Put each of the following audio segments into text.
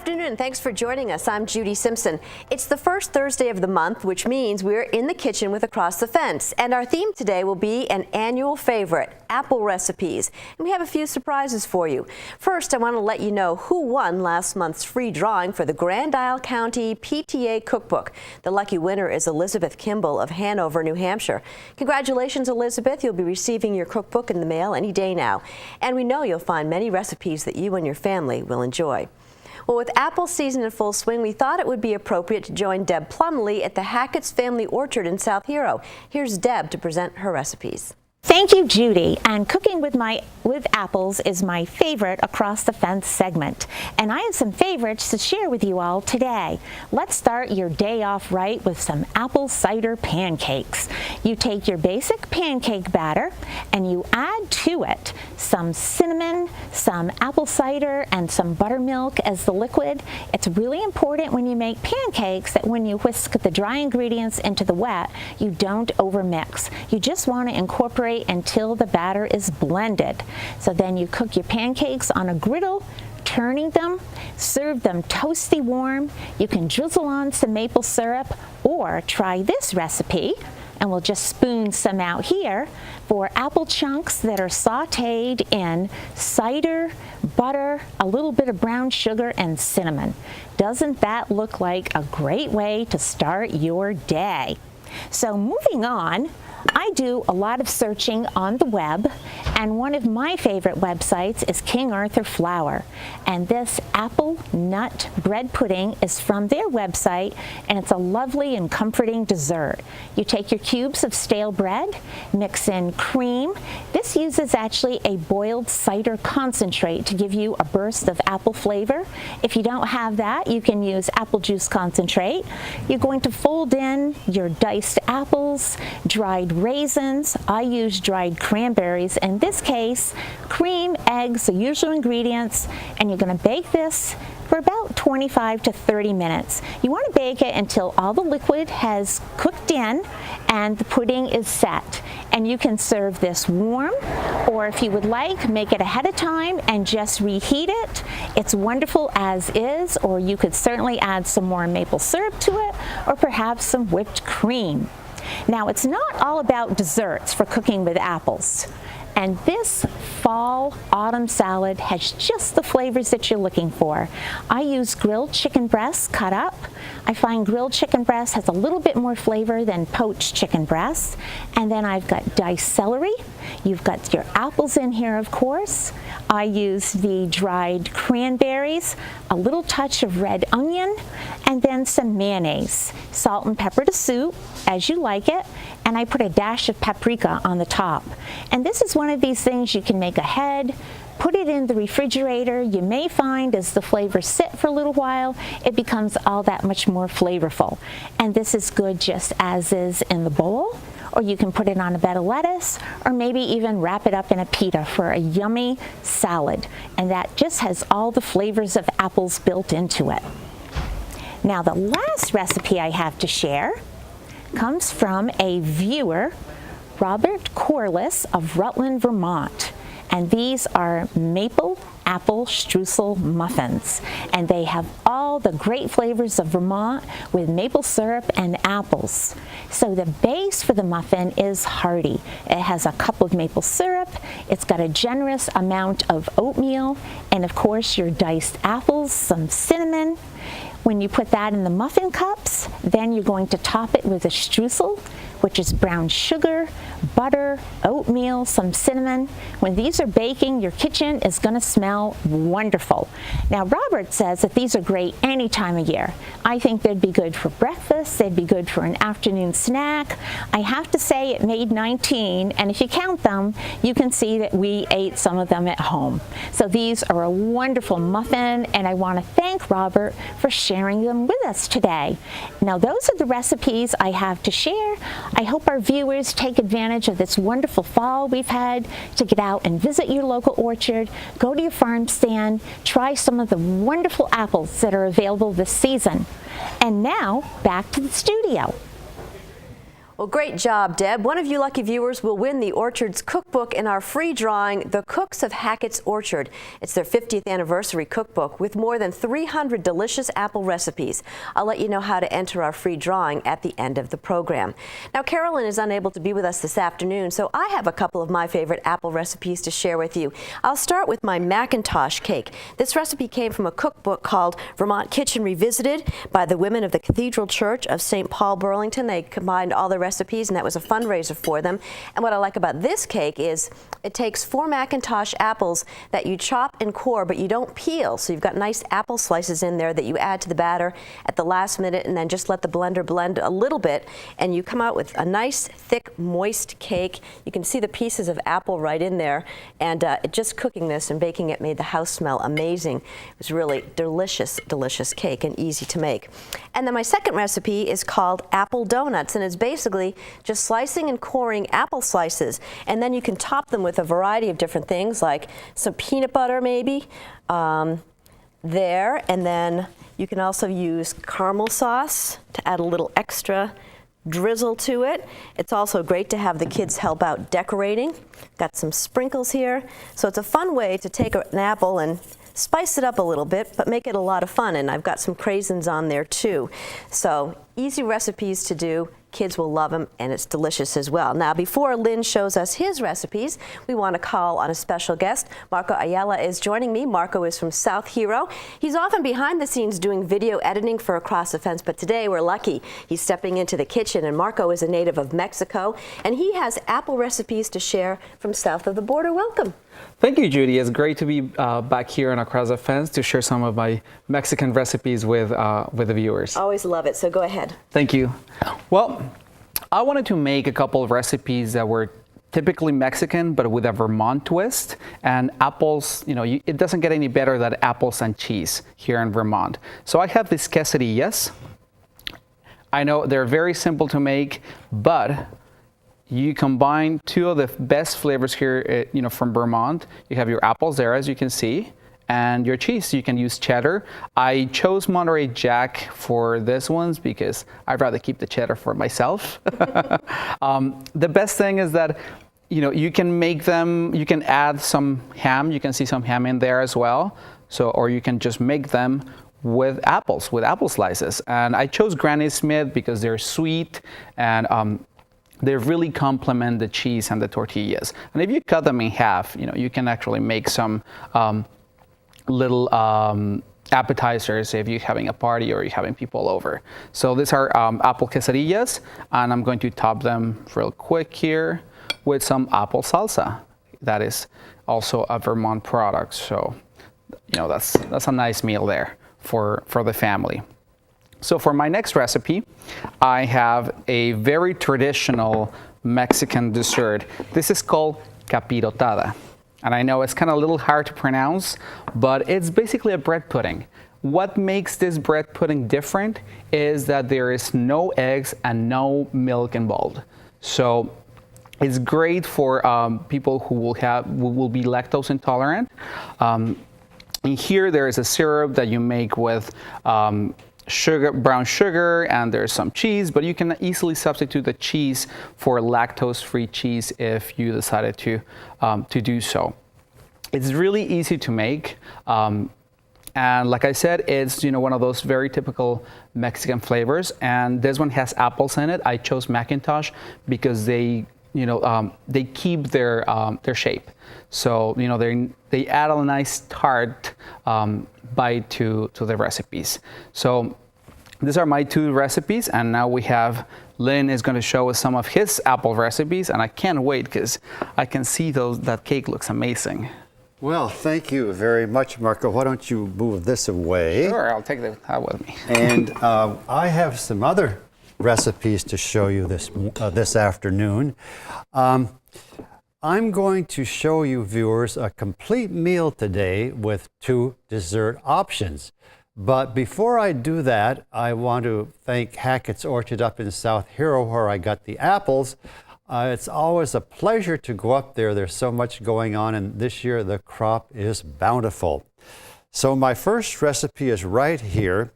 afternoon. Thanks for joining us. I'm Judy Simpson. It's the first Thursday of the month, which means we're in the kitchen with Across the Fence. And our theme today will be an annual favorite, apple recipes. And we have a few surprises for you. First, I want to let you know who won last month's free drawing for the Grand Isle County PTA Cookbook. The lucky winner is Elizabeth Kimball of Hanover, New Hampshire. Congratulations, Elizabeth. You'll be receiving your cookbook in the mail any day now. And we know you'll find many recipes that you and your family will enjoy. Well, with apple season in full swing, we thought it would be appropriate to join Deb Plumley at the Hackett's Family Orchard in South Hero. Here's Deb to present her recipes. Thank you, Judy. And cooking with apples is my favorite Across the Fence segment. And I have some favorites to share with you all today. Let's start your day off right with some apple cider pancakes. You take your basic pancake batter and you add to it some cinnamon, some apple cider, and some buttermilk as the liquid. It's really important when you make pancakes that when you whisk the dry ingredients into the wet, you don't overmix. You just want to incorporate until the batter is blended. So then you cook your pancakes on a griddle, turning them, serve them toasty warm. You can drizzle on some maple syrup or try this recipe, and we'll just spoon some out here, for apple chunks that are sauteed in cider, butter, a little bit of brown sugar, and cinnamon. Doesn't that look like a great way to start your day? So moving on, I do a lot of searching on the web, and one of my favorite websites is King Arthur Flour. And this apple nut bread pudding is from their website, and it's a lovely and comforting dessert. You take your cubes of stale bread, mix in cream. This uses actually a boiled cider concentrate to give you a burst of apple flavor. If you don't have that, you can use apple juice concentrate. You're going to fold in your diced apples, dried raisins. I use dried cranberries. In this case, cream, eggs, the usual ingredients, and you're going to bake this for about 25 to 30 minutes. You want to bake it until all the liquid has cooked in and the pudding is set. And you can serve this warm, or if you would like, make it ahead of time and just reheat it. It's wonderful as is, or you could certainly add some more maple syrup to it, or perhaps some whipped cream. Now, it's not all about desserts for cooking with apples. And this fall autumn salad has just the flavors that you're looking for. I use grilled chicken breasts cut up. I find grilled chicken breast has a little bit more flavor than poached chicken breasts. And then I've got diced celery. You've got your apples in here, of course. I use the dried cranberries, a little touch of red onion, and then some mayonnaise. Salt and pepper to suit, as you like it. And I put a dash of paprika on the top. And this is one of these things you can make ahead, put it in the refrigerator. You may find as the flavors sit for a little while, it becomes all that much more flavorful. And this is good just as is in the bowl, or you can put it on a bed of lettuce, or maybe even wrap it up in a pita for a yummy salad. And that just has all the flavors of apples built into it. Now, the last recipe I have to share comes from a viewer, Robert Corliss of Rutland, Vermont. And these are maple apple streusel muffins. And they have all the great flavors of Vermont with maple syrup and apples. So the base for the muffin is hearty. It has a cup of maple syrup, it's got a generous amount of oatmeal, and of course your diced apples, some cinnamon. When you put that in the muffin cups, then you're going to top it with a streusel, which is brown sugar, butter, oatmeal, some cinnamon. When these are baking, your kitchen is going to smell wonderful. Now, Robert says that these are great any time of year. I think they'd be good for breakfast, they'd be good for an afternoon snack. I have to say it made 19, and if you count them, you can see that we ate some of them at home. So these are a wonderful muffin, and I want to thank Robert for sharing them with us today. Now, those are the recipes I have to share. I hope our viewers take advantage of this wonderful fall we've had to get out and visit your local orchard, go to your farm stand, try some of the wonderful apples that are available this season. And now, back to the studio. Well, great job, Deb. One of you lucky viewers will win the Orchard's cookbook in our free drawing, The Cooks of Hackett's Orchard. It's their 50th anniversary cookbook with more than 300 delicious apple recipes. I'll let you know how to enter our free drawing at the end of the program. Now, Carolyn is unable to be with us this afternoon, so I have a couple of my favorite apple recipes to share with you. I'll start with my Macintosh cake. This recipe came from a cookbook called Vermont Kitchen Revisited by the women of the Cathedral Church of St. Paul, Burlington. They combined all the recipes, and that was a fundraiser for them. And what I like about this cake is it takes 4 Macintosh apples that you chop and core, but you don't peel. So you've got nice apple slices in there that you add to the batter at the last minute, and then just let the blender blend a little bit, and you come out with a nice, thick, moist cake. You can see the pieces of apple right in there, and just cooking this and baking it made the house smell amazing. It was really delicious, delicious cake and easy to make. And then my second recipe is called Apple Donuts, and it's basically just slicing and coring apple slices, and then you can top them with a variety of different things like some peanut butter maybe there, and then you can also use caramel sauce to add a little extra drizzle to it. It's also great to have the kids help out decorating. Got some sprinkles here, so it's a fun way to take an apple and spice it up a little bit, but make it a lot of fun. And I've got some craisins on there too. So easy recipes to do. Kids will love them, and it's delicious as well. Now, before Lynn shows us his recipes, we want to call on a special guest. Marco Ayala is joining me. Marco is from South Hero. He's often behind the scenes doing video editing for Across the Fence, but today we're lucky. He's stepping into the kitchen, and Marco is a native of Mexico, and he has apple recipes to share from south of the border. Welcome. Thank you, Judy. It's great to be back here on Across the Fence to share some of my Mexican recipes with the viewers. Always love it, so go ahead. Thank you. Well, I wanted to make a couple of recipes that were typically Mexican, but with a Vermont twist. And apples, it doesn't get any better than apples and cheese here in Vermont. So I have these quesadillas. I know they're very simple to make, but you combine 2 of the best flavors here, from Vermont. You have your apples there, as you can see, and your cheese. You can use cheddar. I chose Monterey Jack for this ones because I'd rather keep the cheddar for myself. The best thing is that, you can make them, you can add some ham. You can see some ham in there as well. So, or you can just make them with apples, with apple slices. And I chose Granny Smith because they're sweet and, they really complement the cheese and the tortillas. And if you cut them in half, you can actually make some little appetizers if you're having a party or you're having people over. So these are apple quesadillas, and I'm going to top them real quick here with some apple salsa. That is also a Vermont product. So, that's a nice meal there for the family. So for my next recipe, I have a very traditional Mexican dessert. This is called capirotada. And I know it's kind of a little hard to pronounce, but it's basically a bread pudding. What makes this bread pudding different is that there is no eggs and no milk involved. So it's great for people who will be lactose intolerant. And here there is a syrup that you make with brown sugar, and there's some cheese, but you can easily substitute the cheese for lactose-free cheese if you decided to do so. It's really easy to make, and like I said, it's one of those very typical Mexican flavors. And this one has apples in it. I chose Macintosh because they keep their shape. So they add a nice tart bite to the recipes. So these are my 2 recipes, and now we have Lynn is going to show us some of his apple recipes, and I can't wait because I can see that cake looks amazing. Well, thank you very much, Marco. Why don't you move this away? Sure, I'll take that with me. And I have some other recipes to show you this afternoon. I'm going to show you, viewers, a complete meal today with 2 dessert options. But before I do that, I want to thank Hackett's Orchard up in South Hero, where I got the apples. It's always a pleasure to go up there. There's so much going on, and this year the crop is bountiful. So my first recipe is right here,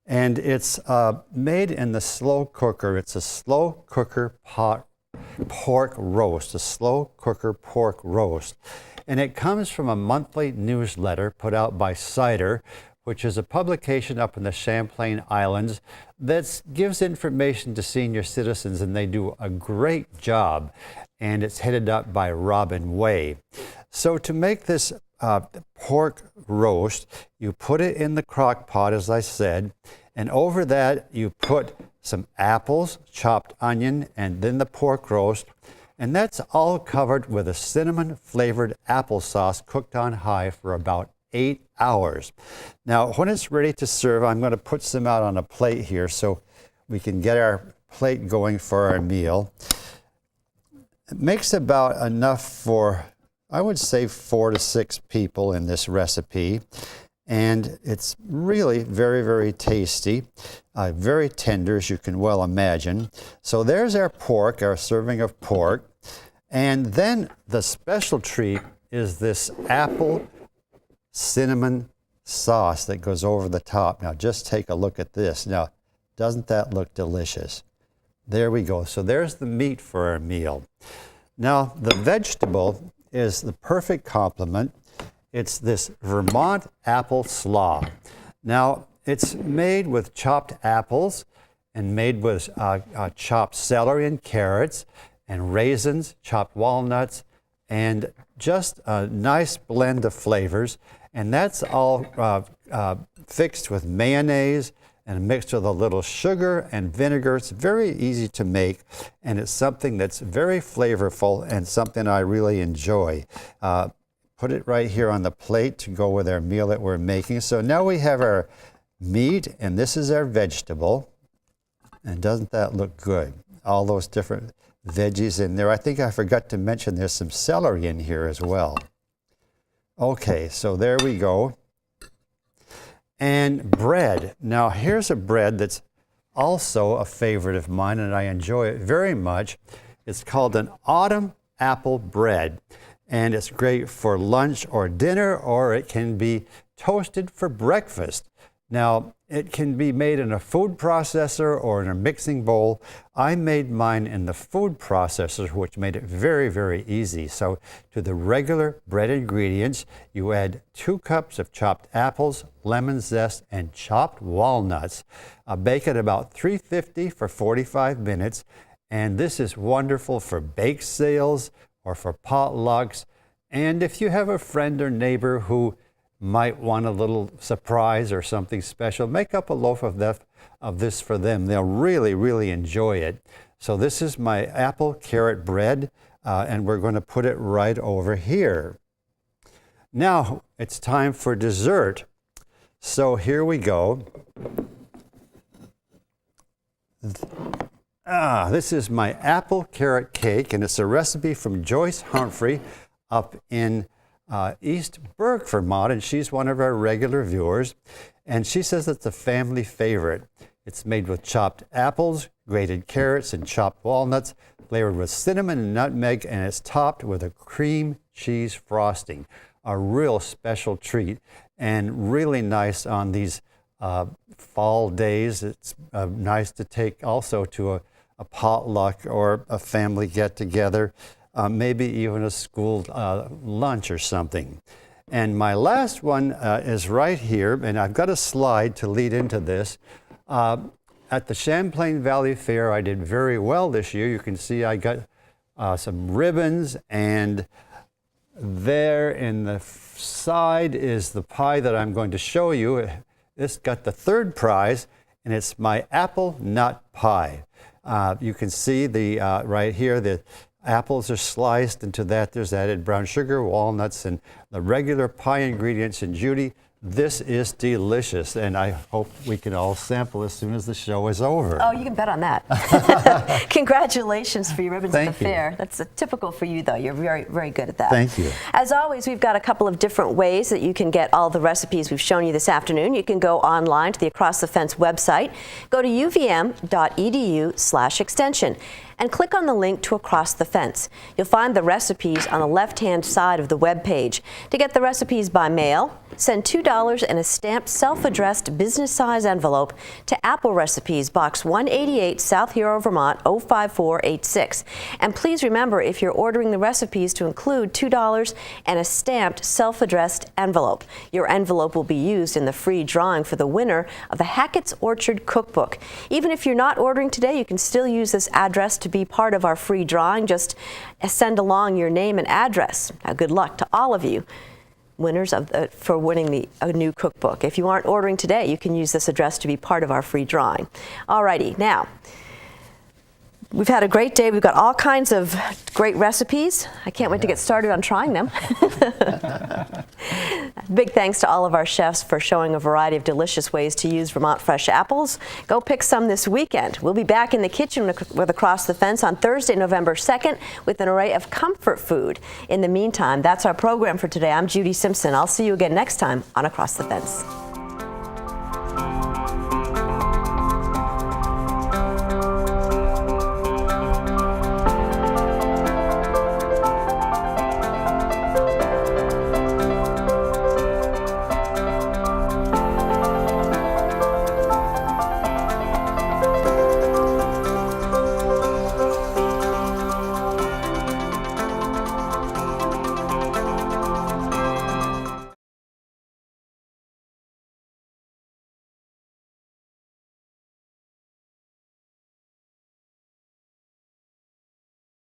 And it's made in the slow cooker. It's a slow cooker pork roast, a slow cooker pork roast. And it comes from a monthly newsletter put out by Cider, which is a publication up in the Champlain Islands that gives information to senior citizens, and they do a great job. And it's headed up by Robin Way. So to make this pork roast, you put it in the crock pot, as I said, and over that you put some apples, chopped onion, and then the pork roast. And that's all covered with a cinnamon-flavored applesauce cooked on high for about 8 hours. Now, when it's ready to serve, I'm going to put some out on a plate here so we can get our plate going for our meal. It makes about enough for, I would say, 4 to 6 people in this recipe. And it's really very, very tasty, very tender, as you can well imagine. So there's our pork, our serving of pork. And then the special treat is this apple cinnamon sauce that goes over the top. Now just take a look at this. Now, doesn't that look delicious? There we go. So there's the meat for our meal. Now, the vegetable is the perfect complement. It's this Vermont apple slaw. Now, it's made with chopped apples and made with chopped celery and carrots and raisins, chopped walnuts, and just a nice blend of flavors. And that's all fixed with mayonnaise and mixed with a little sugar and vinegar. It's very easy to make, and it's something that's very flavorful and something I really enjoy. Put it right here on the plate to go with our meal that we're making. So now we have our meat, and this is our vegetable. And doesn't that look good? All those different veggies in there. I think I forgot to mention there's some celery in here as well. Okay, so there we go. And bread. Now here's a bread that's also a favorite of mine, and I enjoy it very much. It's called an autumn apple bread, and it's great for lunch or dinner, or it can be toasted for breakfast. Now, it can be made in a food processor or in a mixing bowl. I made mine in the food processor, which made it very, very easy. So to the regular bread ingredients, you add 2 cups of chopped apples, lemon zest, and chopped walnuts. Bake at about 350 for 45 minutes. And this is wonderful for bake sales or for potlucks. And if you have a friend or neighbor who might want a little surprise or something special, make up a loaf of this for them. They'll really, really enjoy it. So this is my apple carrot bread, and we're going to put it right over here. Now it's time for dessert. So here we go. This is my apple carrot cake, and it's a recipe from Joyce Humphrey up in East Burke, Vermont, and she's one of our regular viewers. And she says it's a family favorite. It's made with chopped apples, grated carrots, and chopped walnuts, flavored with cinnamon and nutmeg, and it's topped with a cream cheese frosting. A real special treat, and really nice on these fall days. It's nice to take also to a potluck or a family get-together. Maybe even a school lunch or something. And my last one is right here, and I've got a slide to lead into this. At the Champlain Valley Fair, I did very well this year. You can see I got some ribbons, and there in the side is the pie that I'm going to show you. This got the 3rd prize, and it's my apple nut pie. You can see the right here, the apples are sliced, and to that there's added brown sugar, walnuts, and the regular pie ingredients. And Judy, this is delicious, and I hope we can all sample as soon as the show is over. Oh, you can bet on that. Congratulations for your ribbons at the fair. That's typical for you, though. You're very, very good at that. Thank you. As always, we've got a couple of different ways that you can get all the recipes we've shown you this afternoon. You can go online to the Across the Fence website. Go to uvm.edu/extension. and click on the link to Across the Fence. You'll find the recipes on the left-hand side of the web page. To get the recipes by mail, send $2 in a stamped self-addressed business-size envelope to Apple Recipes, Box 188, South Hero, Vermont 05486. And please remember, if you're ordering the recipes, to include $2 and a stamped self-addressed envelope. Your envelope will be used in the free drawing for the winner of the Hackett's Orchard Cookbook. Even if you're not ordering today, you can still use this address to be part of our free drawing. Just send along your name and address. Now, good luck to all of you winners for winning a new cookbook. If you aren't ordering today, you can use this address to be part of our free drawing. Alrighty, now, we've had a great day. We've got all kinds of great recipes. I can't wait to get started on trying them. Big thanks to all of our chefs for showing a variety of delicious ways to use Vermont fresh apples. Go pick some this weekend. We'll be back in the kitchen with Across the Fence on Thursday, November 2nd with an array of comfort food. In the meantime, that's our program for today. I'm Judy Simpson. I'll see you again next time on Across the Fence.